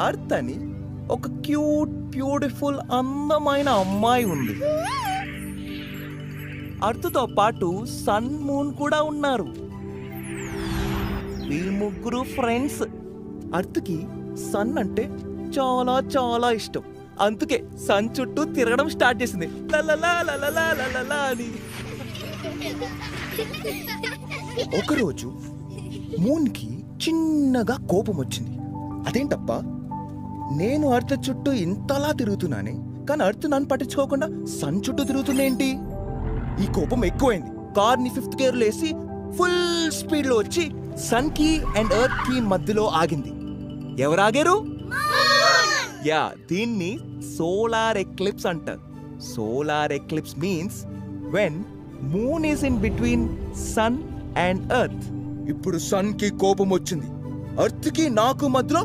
Earth అని ఒక cute beautiful అందమైన అమ్మాయి ఉంది. అర్త్తో పాటు సన్ మూన్ కూడా ఉన్నారు. వీళ్ళు ముగ్గురు ఫ్రెండ్స్. అర్త్కి సన్ అంటే చాలా చాలా ఇష్టం. అందుకే సన్ చుట్టూ తిరగడం స్టార్ట్ చేసింది లలలా లలలా లలలా అని. ఒకరోజు మూన్కి చిన్నగా కోపం వచ్చింది. అదేంటప్పా, నేను అర్త్ చుట్టూ ఇంతలా తిరుగుతున్నానే, కానీ అర్త్ నన్ను పట్టించుకోకుండా సన్ చుట్టూ తిరుగుతుందేంటి? ఈ కోపం ఎక్కువైంది. కార్ని 5th గేర్లో వేసి ఫుల్ స్పీడ్లో వచ్చి సన్ కి అండ్ ఎర్త్ కి మధ్యలో ఆగింది. ఎవరు ఆగారు? యా, దీన్ని సోలార్ ఎక్లిప్స్ అంటారు. Solar eclipse means when moon is in between sun and earth. ఇప్పుడు సన్ కి కోపం వచ్చింది. ఎర్త్ కి నాకు మధ్యలో